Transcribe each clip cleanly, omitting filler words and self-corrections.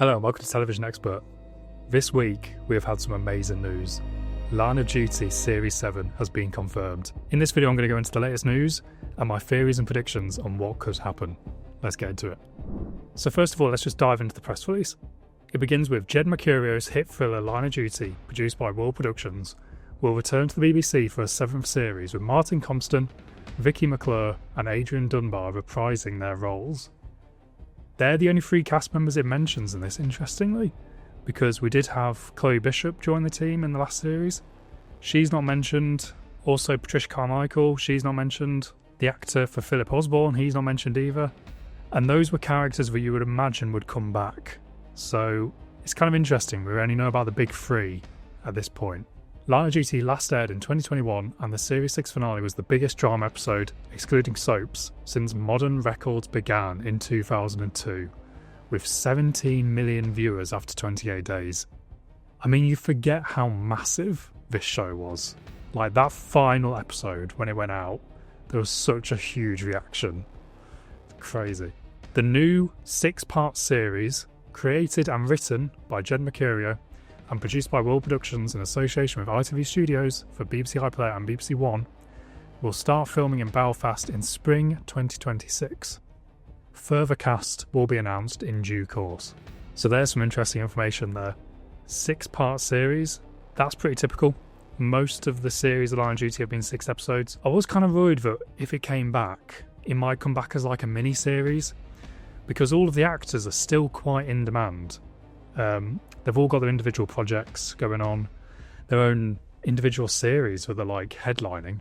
Hello and welcome to Television Expert. This week we have had some amazing news. Line of Duty Series 7 has been confirmed. In this video I'm going to go into the latest news and my theories and predictions on what could happen. Let's get into it. So first of all, let's just dive into the press release. It begins with Jed Mercurio's hit thriller Line of Duty, produced by World Productions, will return to the BBC for a 7th series with Martin Compston, Vicky McClure and Adrian Dunbar reprising their roles. They're the only 3 cast members it mentions in this, interestingly, because we did have Chloe Bishop join the team in the last series. She's not mentioned. Also Patricia Carmichael, she's not mentioned. The actor for Philip Osborne, he's not mentioned either. And those were characters that you would imagine would come back. So it's kind of interesting, we only know about the big 3 at this point. Line of Duty last aired in 2021 and the Series 6 finale was the biggest drama episode, excluding soaps, since modern records began in 2002, with 17 million viewers after 28 days. I mean, you forget how massive this show was. Like, that final episode, when it went out, there was such a huge reaction. It's crazy. The new 6-part series, created and written by Jed Mercurio, and produced by World Productions in association with ITV Studios for BBC iPlayer and BBC One, will start filming in Belfast in spring 2026. Further cast will be announced in due course. So there's some interesting information there. 6-part series, that's pretty typical. Most of the series of Line of Duty have been 6 episodes. I was kind of worried that if it came back, it might come back as like a mini-series, because all of the actors are still quite in demand. They've all got their individual projects going on, their own individual series where they're like headlining.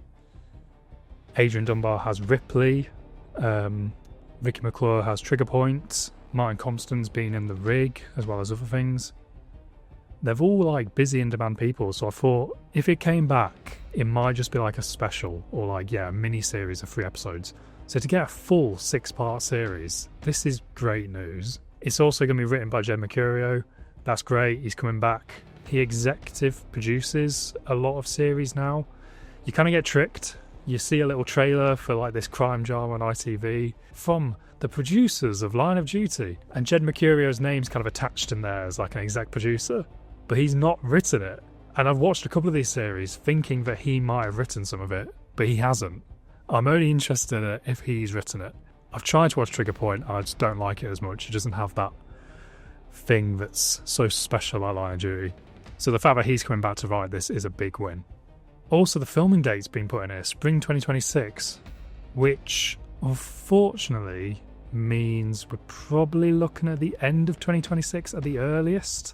Adrian Dunbar has Ripley, Vicky McClure has Trigger Point, Martin Compston's been in The Rig, as well as other things. They're all like busy in demand people, so I thought if it came back, it might just be like a special or like, a mini series of 3 episodes. So to get a full 6-part series, this is great news. It's also going to be written by Jed Mercurio. That's great, he's coming back. He executive produces a lot of series now. You kind of get tricked. You see a little trailer for like this crime drama on ITV from the producers of Line of Duty, and Jed Mercurio's name's kind of attached in there as like an exec producer, but he's not written it. And I've watched a couple of these series thinking that he might have written some of it, but he hasn't. I'm only interested in it if he's written it. I've tried to watch Trigger Point and I just don't like it as much. It doesn't have that thing that's so special about Line of Duty. So the fact that he's coming back to write this is a big win. Also, the filming date's been put in here, spring 2026, which unfortunately means we're probably looking at the end of 2026 at the earliest.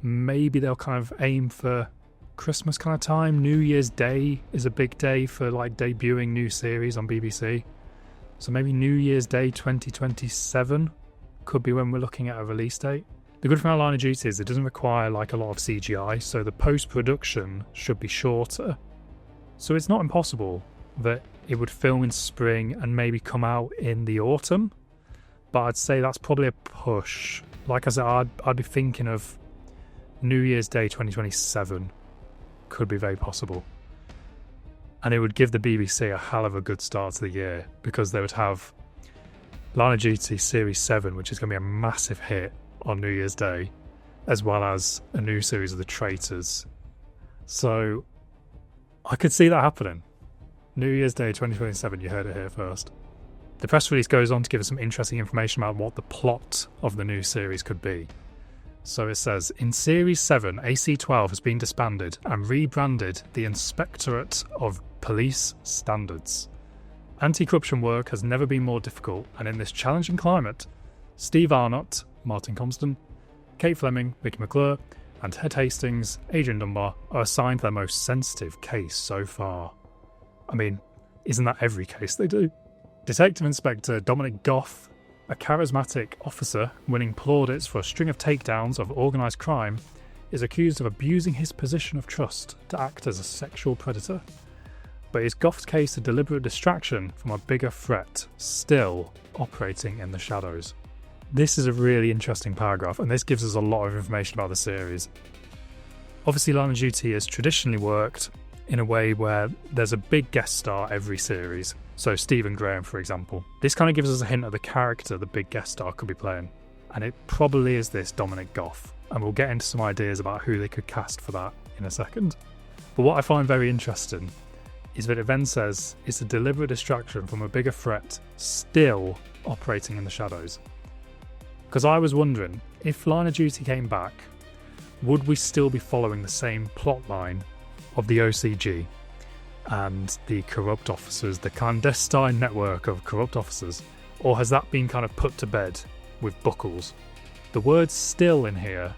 Maybe they'll kind of aim for Christmas kind of time. New Year's Day is a big day for like debuting new series on BBC. So maybe New Year's Day 2027 could be when we're looking at a release date. The good thing about Line of Duty is it doesn't require like a lot of CGI, so the post-production should be shorter. So it's not impossible that it would film in spring and maybe come out in the autumn, but I'd say that's probably a push. Like I said, I'd be thinking of New Year's Day 2027. Could be very possible. And it would give the BBC a hell of a good start to the year, because they would have Line of Duty Series 7, which is going to be a massive hit on New Year's Day, as well as a new series of The Traitors. So I could see that happening. New Year's Day 2027, you heard it here first. The press release goes on to give us some interesting information about what the plot of the new series could be. So it says, in Series 7, AC-12 has been disbanded and rebranded the Inspectorate of Police Standards. Anti-corruption work has never been more difficult, and in this challenging climate, Steve Arnott, Martin Compston, Kate Fleming, Vicky McClure, and Ted Hastings, Adrian Dunbar are assigned their most sensitive case so far. I mean, isn't that every case they do? Detective Inspector Dominic Goff, a charismatic officer winning plaudits for a string of takedowns of organised crime, is accused of abusing his position of trust to act as a sexual predator. But is Goff's case a deliberate distraction from a bigger threat still operating in the shadows? This is a really interesting paragraph, and this gives us a lot of information about the series. Obviously, Line of Duty has traditionally worked in a way where there's a big guest star every series. So Stephen Graham, for example. This kind of gives us a hint of the character the big guest star could be playing. and it probably is this Dominic Goff, and we'll get into some ideas about who they could cast for that in a second. But what I find very interesting is that it then says it's a deliberate distraction from a bigger threat still operating in the shadows. Because I was wondering, if Line of Duty came back, would we still be following the same plot line of the OCG and the corrupt officers, the clandestine network of corrupt officers, or has that been kind of put to bed with Buckles? The word still in here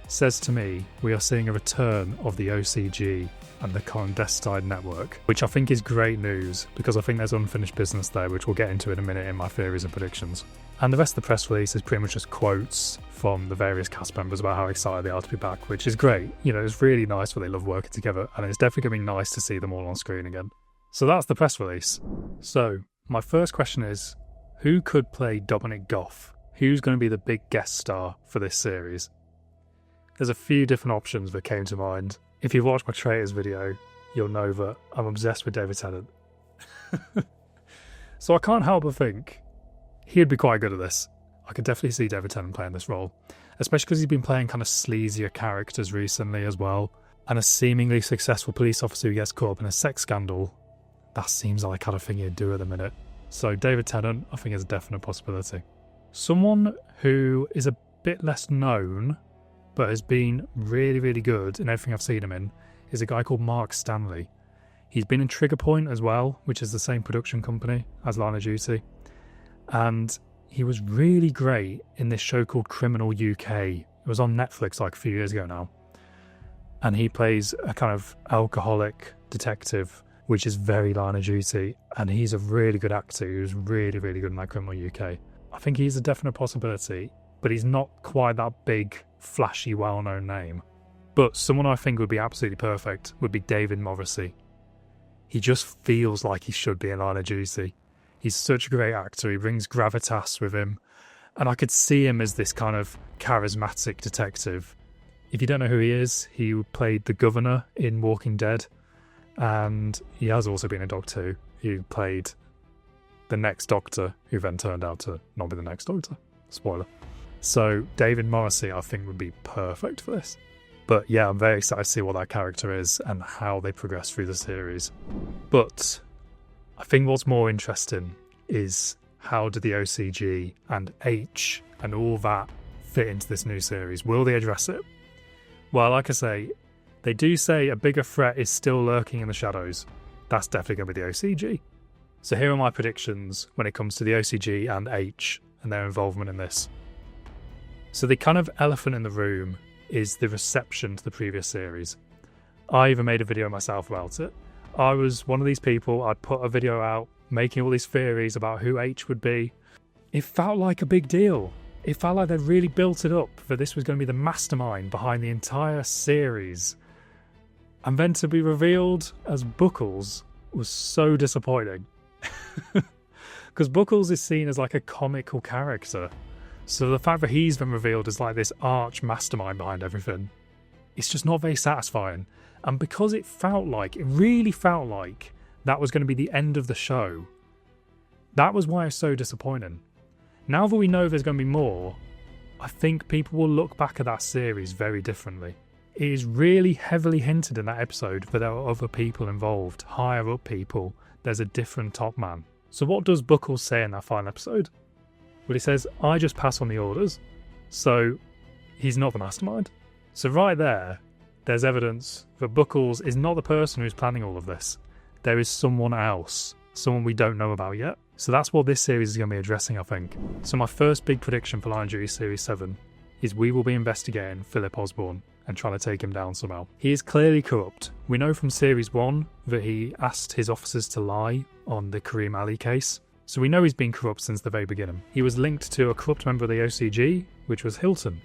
says to me we are seeing a return of the OCG and the clandestine network, which I think is great news because I think there's unfinished business there, which we'll get into in a minute in my theories and predictions. And the rest of the press release is pretty much just quotes from the various cast members about how excited they are to be back, which is great. You know, it's really nice when they love working together, and it's definitely going to be nice to see them all on screen again. So that's the press release. So my first question is, who could play Dominic Goff? Who's going to be the big guest star for this series? There's a few different options that came to mind. If you've watched my traitors video, you'll know that I'm obsessed with David Tennant. So I can't help but think he'd be quite good at this. I could definitely see David Tennant playing this role, especially because he's been playing kind of sleazier characters recently as well. And a seemingly successful police officer who gets caught up in a sex scandal, that seems like the kind of thing he'd do at the minute. So David Tennant, I think, is a definite possibility. Someone who is a bit less known, but has been really, really good in everything I've seen him in, is a guy called Mark Stanley. He's been in Trigger Point as well, which is the same production company as Line of Duty. And he was really great in this show called Criminal UK. It was on Netflix like a few years ago now. And he plays a kind of alcoholic detective, which is very Line of Duty. And he's a really good actor. He was really, really good in that Criminal UK. I think he's a definite possibility, but he's not quite that big, flashy, well-known name. But someone I think would be absolutely perfect would be David Morrissey. He just feels like he should be in Line of Duty. He's such a great actor. He brings gravitas with him. And I could see him as this kind of charismatic detective. If you don't know who he is, he played the governor in Walking Dead. And he has also been in Doctor Who. He played the next Doctor, who then turned out to not be the next Doctor. Spoiler. So David Morrissey, I think, would be perfect for this. But yeah, I'm very excited to see what that character is and how they progress through the series. But I think what's more interesting is how do the OCG and H and all that fit into this new series? Will they address it? Well, like I say, they do say a bigger threat is still lurking in the shadows. That's definitely going to be the OCG. So here are my predictions when it comes to the OCG and H and their involvement in this. So the kind of elephant in the room is the reception to the previous series. I even made a video myself about it. I was one of these people, I'd put a video out making all these theories about who H would be. It felt like a big deal. It felt like they'd really built it up, that this was going to be the mastermind behind the entire series. And then to be revealed as Buckles was so disappointing. Because Buckles is seen as like a comical character. So the fact that he's been revealed as like this arch mastermind behind everything, it's just not very satisfying. And because it really felt like that was going to be the end of the show, that was why it's so disappointing. Now that we know there's going to be more, I think people will look back at that series very differently. It is really heavily hinted in that episode that there are other people involved, higher up people. There's a different top man. So what does Buckles say in that final episode? Well, he says, I just pass on the orders. So he's not the mastermind. So right there's evidence that Buckles is not the person who's planning all of this. There is someone else, someone we don't know about yet. So that's what this series is going to be addressing, I think. So my first big prediction for Line of Duty Series 7 is we will be investigating Philip Osborne and trying to take him down somehow. He is clearly corrupt. We know from Series 1 that he asked his officers to lie on the Kareem Ali case. So we know he's been corrupt since the very beginning. He was linked to a corrupt member of the OCG, which was Hilton.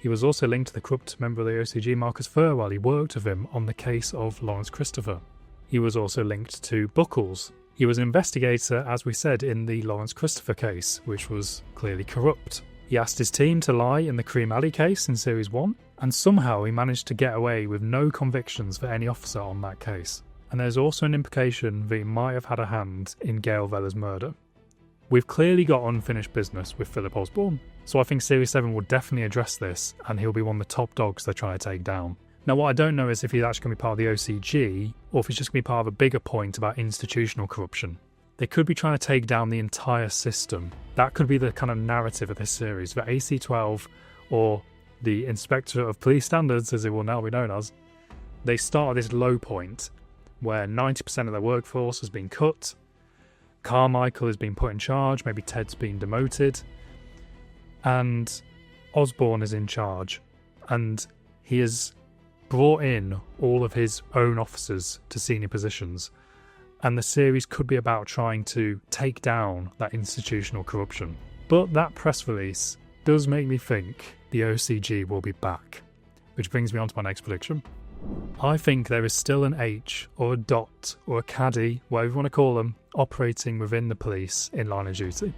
He was also linked to the corrupt member of the OCG, Marcus Furr, while he worked with him on the case of Lawrence Christopher. He was also linked to Buckles. He was an investigator, as we said, in the Lawrence Christopher case, which was clearly corrupt. He asked his team to lie in the Kareem Ali case in Series 1, and somehow he managed to get away with no convictions for any officer on that case. And there's also an implication that he might have had a hand in Gail Vella's murder. We've clearly got unfinished business with Philip Osborne, So I think Series 7 will definitely address this, and he'll be one of the top dogs they're trying to take down. Now, what I don't know is if he's actually going to be part of the OCG, or if he's just going to be part of a bigger point about institutional corruption. They could be trying to take down the entire system. That could be the kind of narrative of this series, that AC-12, or the Inspector of Police Standards, as it will now be known as, they start at this low point where 90% of their workforce has been cut, Carmichael has been put in charge, maybe Ted's been demoted, and Osborn is in charge, and he has brought in all of his own officers to senior positions, and the series could be about trying to take down that institutional corruption. But that press release does make me think the OCG will be back, which brings me on to my next prediction. I think there is still an H or a dot or a caddy, whatever you want to call them, operating within the police in line of duty.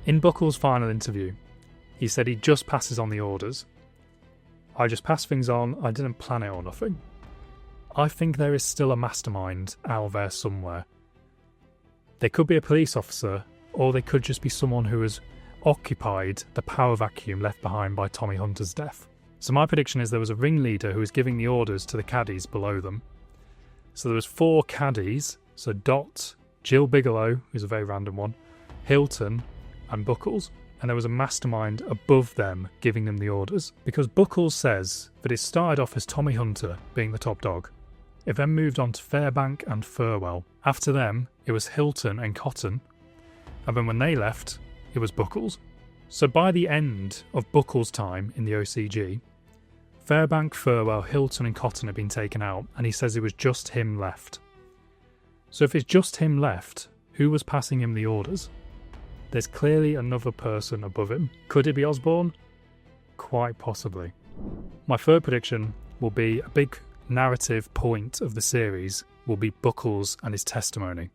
In Buckles' final interview, he said he just passes on the orders. I just pass things on, I didn't plan it or nothing. I think there is still a mastermind out there somewhere. They could be a police officer, or they could just be someone who has occupied the power vacuum left behind by Tommy Hunter's death. So my prediction is there was a ringleader who was giving the orders to the caddies below them. So there was 4 caddies, so Dot, Jill Bigelow, who's a very random one, Hilton, and Buckles. And there was a mastermind above them giving them the orders. Because Buckles says that it started off as Tommy Hunter being the top dog. It then moved on to Fairbank and Furwell. After them, it was Hilton and Cotton. And then when they left, it was Buckles. So by the end of Buckles' time in the OCG, Fairbank, Furwell, Hilton and Cotton had been taken out, and he says it was just him left. So if it's just him left, who was passing him the orders? There's clearly another person above him. Could it be Osborn? Quite possibly. My third prediction will be a big narrative point of the series will be Buckles and his testimony.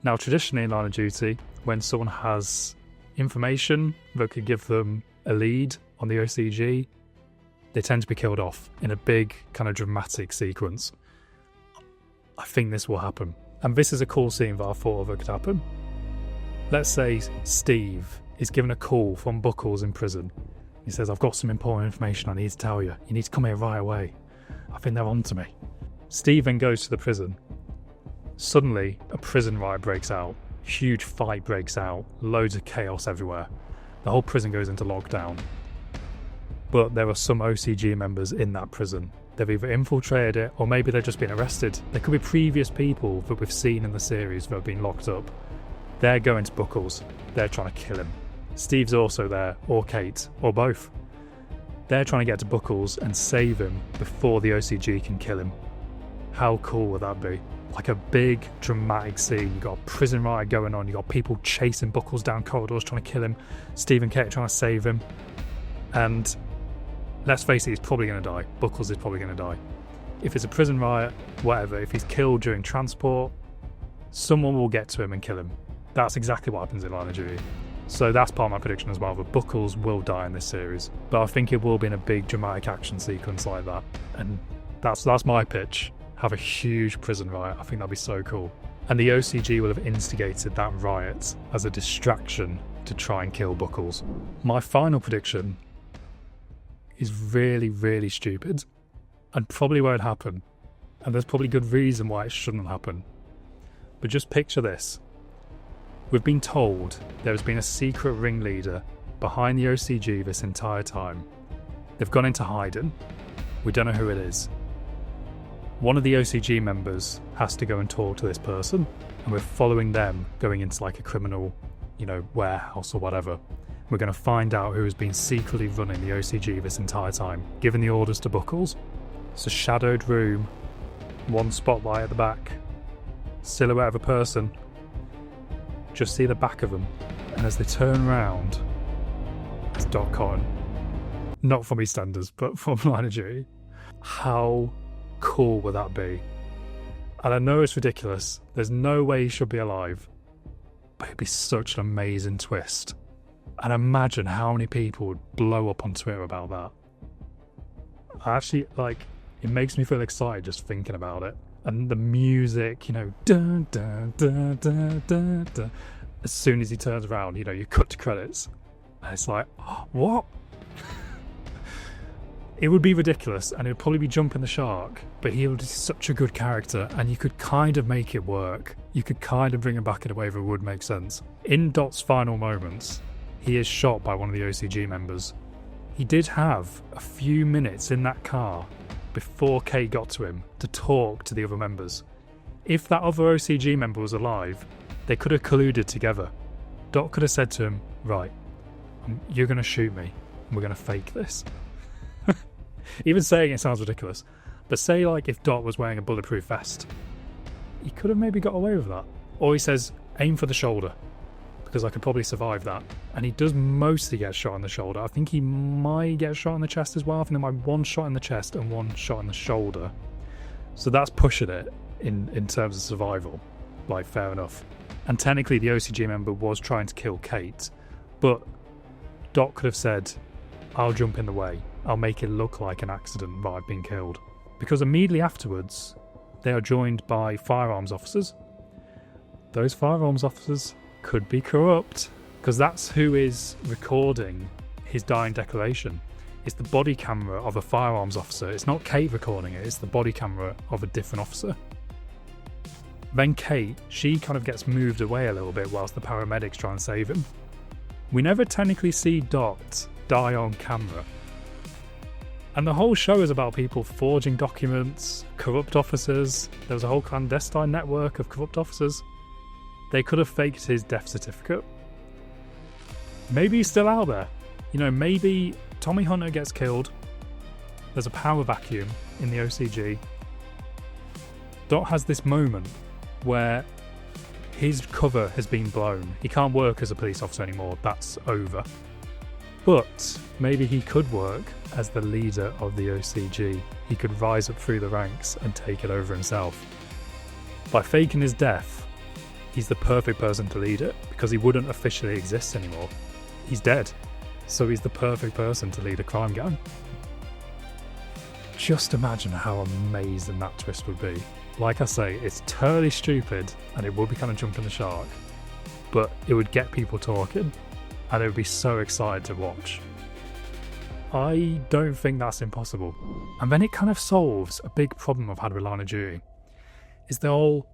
Now, traditionally in Line of Duty, when someone has information that could give them a lead on the OCG, they tend to be killed off in a big kind of dramatic sequence. I think this will happen. And this is a cool scene that I thought of that could happen. Let's say Steve is given a call from Buckles in prison. He says, I've got some important information I need to tell you. You need to come here right away. I think they're on to me. Steve then goes to the prison. Suddenly, a prison riot breaks out. Huge fight breaks out. Loads of chaos everywhere. The whole prison goes into lockdown. But there are some OCG members in that prison. They've either infiltrated it, or maybe they've just been arrested. There could be previous people that we've seen in the series that have been locked up. They're going to Buckles. They're trying to kill him. Steve's also there, or Kate, or both. They're trying to get to Buckles and save him before the OCG can kill him. How cool would that be? Like a big dramatic scene. You've got a prison riot going on. You've got people chasing Buckles down corridors trying to kill him. Steve and Kate trying to save him. And let's face it, he's probably going to die. Buckles is probably going to die. If it's a prison riot, whatever, if he's killed during transport, someone will get to him and kill him. That's exactly what happens in Line of Duty. So that's part of my prediction as well, that Buckles will die in this series. But I think it will be in a big dramatic action sequence like that. And that's my pitch. Have a huge prison riot. I think that'd be so cool. And the OCG will have instigated that riot as a distraction to try and kill Buckles. My final prediction is really, really stupid and probably won't happen. And there's probably good reason why it shouldn't happen. But just picture this. We've been told there has been a secret ringleader behind the OCG this entire time. They've gone into hiding. We don't know who it is. One of the OCG members has to go and talk to this person, and we're following them going into like a criminal, warehouse or whatever. We're going to find out who has been secretly running the OCG this entire time, giving the orders to Buckles. It's a shadowed room, one spotlight at the back, silhouette of a person. Just see the back of them, and as they turn around, it's Doc Cotton. Not from EastEnders, but from Line of Duty. How cool would that be? And I know it's ridiculous. There's no way he should be alive. But it'd be such an amazing twist. And imagine how many people would blow up on Twitter about that. Actually, it makes me feel excited just thinking about it. And the music, dun, dun, dun, dun, dun, dun. As soon as he turns around, you cut to credits. And it's like, what? It would be ridiculous, and it would probably be jumping the shark, but he was such a good character, and you could kind of make it work. You could kind of bring him back in a way that would make sense. In Dot's final moments, he is shot by one of the OCG members. He did have a few minutes in that car before Kate got to him to talk to the other members. If that other OCG member was alive, they could have colluded together. Dot could have said to him, right, you're going to shoot me, and we're going to fake this. Even saying it sounds ridiculous, but say like if Dot was wearing a bulletproof vest, he could have maybe got away with that. Or he says, aim for the shoulder, because I could probably survive that. And he does mostly get shot in the shoulder. I think he might get shot in the chest as well. I think there might be one shot in the chest and one shot in the shoulder. So that's pushing it in terms of survival. Like, fair enough. And technically the OCG member was trying to kill Kate, but Dot could have said, I'll jump in the way. I'll make it look like an accident that I've been killed. Because immediately afterwards, they are joined by firearms officers. Those firearms officers could be corrupt, because that's who is recording his dying declaration. It's the body camera of a firearms officer. It's not Kate recording it, it's the body camera of a different officer. Then Kate, she kind of gets moved away a little bit whilst the paramedics try and save him. We never technically see Dot die on camera. And the whole show is about people forging documents, corrupt officers. There was a whole clandestine network of corrupt officers. They could have faked his death certificate. Maybe he's still out there. You know, maybe Tommy Hunter gets killed. There's a power vacuum in the OCG. Dot has this moment where his cover has been blown. He can't work as a police officer anymore. That's over. But maybe he could work as the leader of the OCG. He could rise up through the ranks and take it over himself. By faking his death, he's the perfect person to lead it, because he wouldn't officially exist anymore. He's dead. So he's the perfect person to lead a crime gang. Just imagine how amazing that twist would be. Like I say, it's totally stupid and it would be kind of jumping the shark, but it would get people talking and it would be so excited to watch. I don't think that's impossible. And then it kind of solves a big problem I've had with Line of Duty, is the whole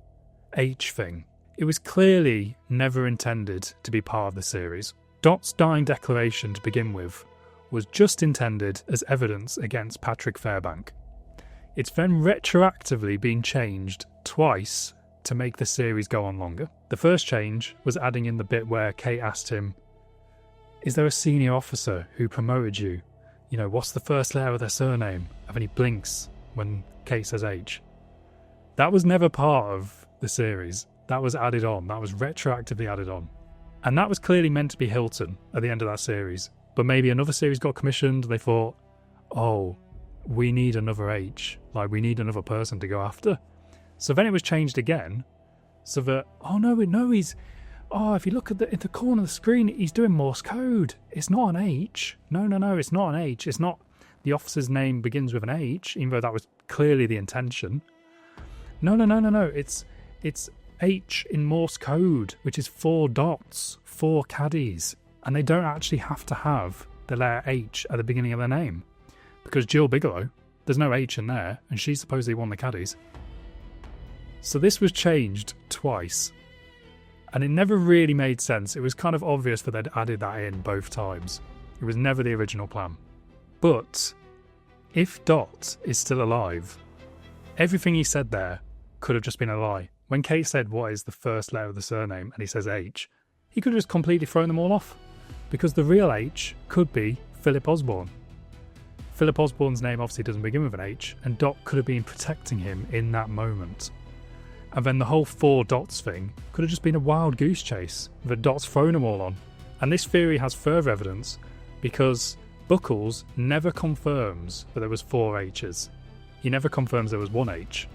H thing. It was clearly never intended to be part of the series. Dot's dying declaration to begin with was just intended as evidence against Patrick Fairbank. It's then retroactively been changed twice to make the series go on longer. The first change was adding in the bit where Kate asked him, is there a senior officer who promoted you? You know, what's the first letter of their surname? And then he blinks when Kate says H. That was never part of the series. That was added on. That was retroactively added on. And that was clearly meant to be Hilton at the end of that series. But maybe another series got commissioned. They thought, oh, we need another H. Like, we need another person to go after. So then it was changed again. So that, if you look at in the corner of the screen, he's doing Morse code. It's not an H. No, it's not an H. It's not the officer's name begins with an H, even though that was clearly the intention. No. It's H in Morse code, which is 4 dots, 4 caddies. And they don't actually have to have the letter H at the beginning of their name. Because Jill Bigelow, there's no H in there, and she supposedly won the caddies. So this was changed twice. And it never really made sense. It was kind of obvious that they'd added that in both times. It was never the original plan. But if Dot is still alive, everything he said there could have just been a lie. When Kate said, what is the first letter of the surname, and he says H, he could have just completely thrown them all off. Because the real H could be Philip Osborne. Philip Osborne's name obviously doesn't begin with an H, and Dot could have been protecting him in that moment. And then the whole 4 dots thing could have just been a wild goose chase that Dot's thrown them all on. And this theory has further evidence because Buckles never confirms that there was 4 H's. He never confirms there was 1 H.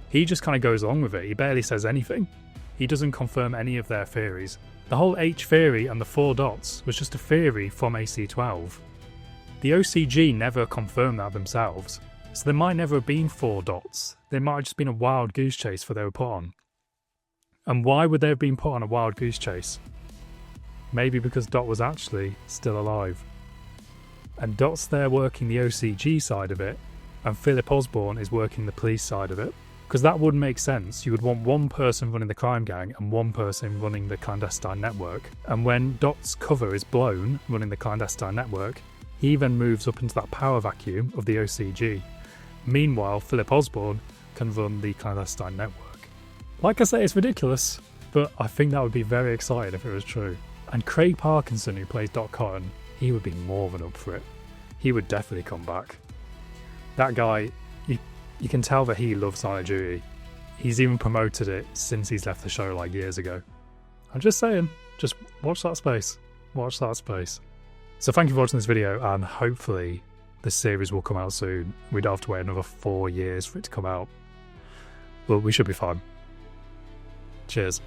He just kind of goes along with it. He barely says anything. He doesn't confirm any of their theories. The whole H theory and the 4 dots was just a theory from AC-12. The OCG never confirmed that themselves. So there might never have been 4 dots. There might have just been a wild goose chase that they were put on. And why would they have been put on a wild goose chase? maybe because Dot was actually still alive. And Dot's there working the OCG side of it, and Philip Osborne is working the police side of it. Because that would make sense. You would want one person running the crime gang and one person running the clandestine network. And when Dot's cover is blown running the clandestine network, he then moves up into that power vacuum of the OCG. Meanwhile, Philip Osborne can run the clandestine network. Like I say, it's ridiculous, but I think that would be very exciting if it was true. And Craig Parkinson, who plays Dot Cotton, he would be more than up for it. He would definitely come back. That guy, you can tell that he loves Line of Duty. He's even promoted it since he's left the show like years ago. I'm just saying, just watch that space. Watch that space. So thank you for watching this video, and hopefully the series will come out soon. We don't have to wait another 4 years for it to come out. But we should be fine. Cheers.